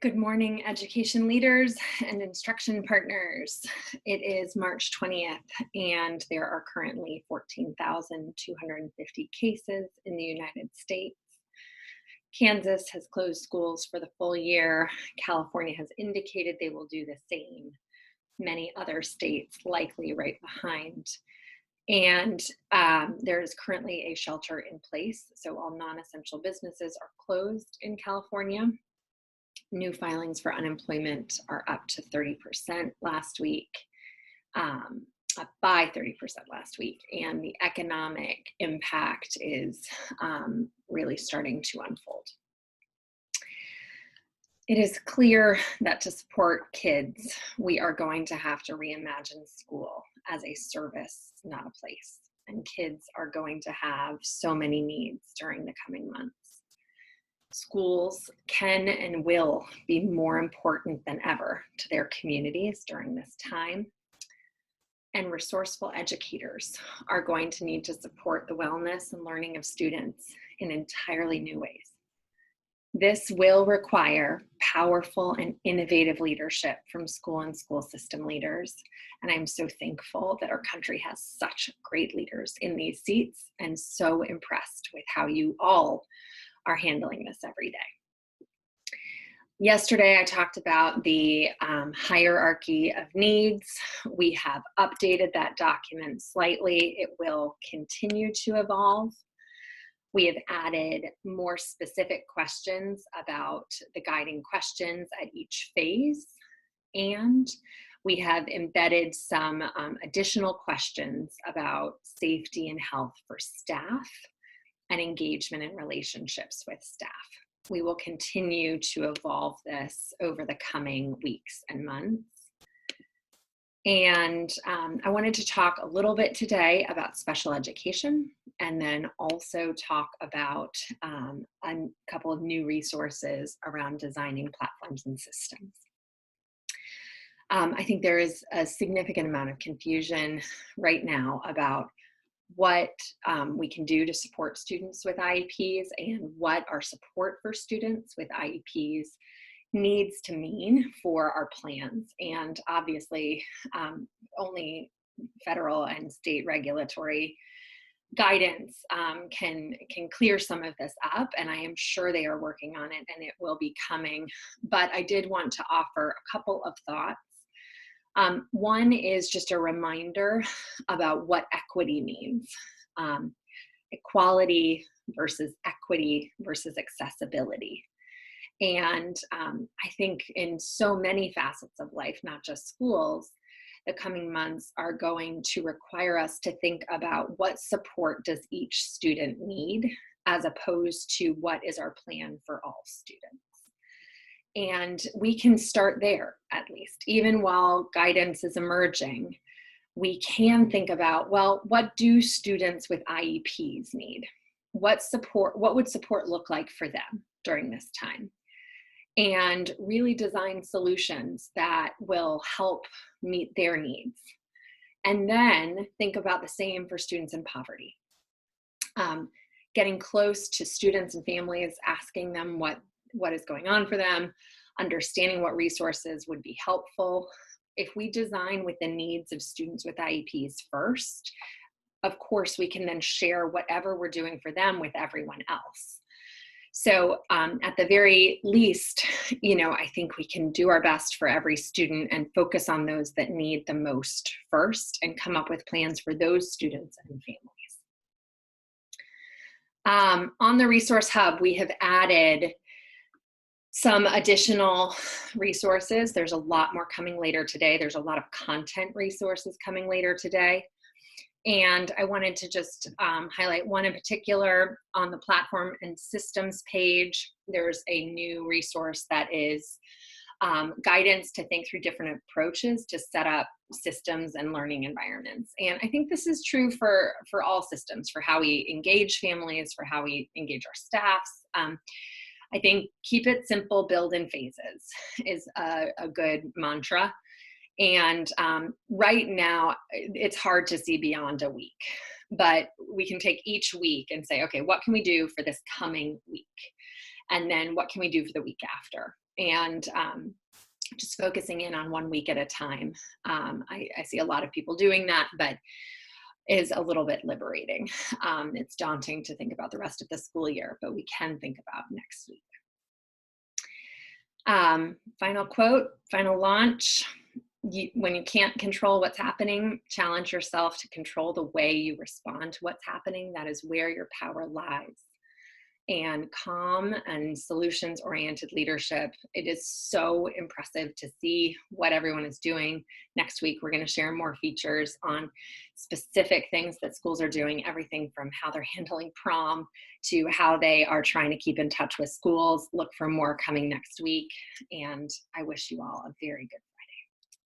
Good morning, education leaders and instruction partners. It is March 20th, and there are currently 14,250 cases in the United States. Kansas has closed schools for the full year. California has indicated they will do the same. Many other states likely right behind. And there is currently a shelter in place, so all non-essential businesses are closed in California. New filings for unemployment are up to 30% last week, up by 30% last week, and the economic impact is really starting to unfold. It is clear that to support kids, we are going to have to reimagine school as a service, not a place. And kids are going to have so many needs during the coming months. Schools can and will be more important than ever to their communities during this time. And resourceful educators are going to need to support the wellness and learning of students in entirely new ways. This will require powerful and innovative leadership from school and school system leaders. And I'm so thankful that our country has such great leaders in these seats, and so impressed with how you all are handling this every day. Yesterday, I talked about the hierarchy of needs. We have updated that document slightly. It will continue to evolve. We have added more specific questions about the guiding questions at each phase. And we have embedded some additional questions about safety and health for staff and engagement and relationships with staff. We will continue to evolve this over the coming weeks and months. And I wanted to talk a little bit today about special education, and then also talk about a couple of new resources around designing platforms and systems. I think there is a significant amount of confusion right now about what we can do to support students with IEPs and what our support for students with IEPs needs to mean for our plans. And obviously, only federal and state regulatory guidance can clear some of this up, and I am sure they are working on it, and it will be coming. But I did want to offer a couple of thoughts. One is just a reminder about what equity means. Equality versus equity versus accessibility. And I think in so many facets of life, not just schools, the coming months are going to require us to think about what support does each student need, as opposed to what is our plan for all students. And we can start there, at least. Even while guidance is emerging, we can think about, well, what do students with IEPs need? What would support look like for them during this time? And really design solutions that will help meet their needs. And then think about the same for students in poverty. Getting close to students and families, asking them what is going on for them, understanding what resources would be helpful. If we design with the needs of students with IEPs first, of course, we can then share whatever we're doing for them with everyone else. So at the very least, I think we can do our best for every student and focus on those that need the most first, and come up with plans for those students and families. On the Resource Hub, we have added some additional resources. There's a lot more coming later today. There's a lot of content resources coming later today. And I wanted to just highlight one in particular. On the platform and systems page, there's a new resource that is guidance to think through different approaches to set up systems and learning environments. And I think this is true for all systems, for how we engage families, for how we engage our staffs. I think keep it simple, build in phases is a good mantra. And right now, it's hard to see beyond a week, but we can take each week and say, okay, what can we do for this coming week? And then what can we do for the week after? and just focusing in on 1 week at a time. I see a lot of people doing that, but is a little bit liberating. It's daunting to think about the rest of the school year, but we can think about next week. Final quote, final launch. When you can't control what's happening, challenge yourself to control the way you respond to what's happening. That is where your power lies. And calm and solutions-oriented leadership. It is so impressive to see what everyone is doing. Next week, we're going to share more features on specific things that schools are doing, everything from how they're handling prom to how they are trying to keep in touch with schools. Look for more coming next week, and I wish you all a very good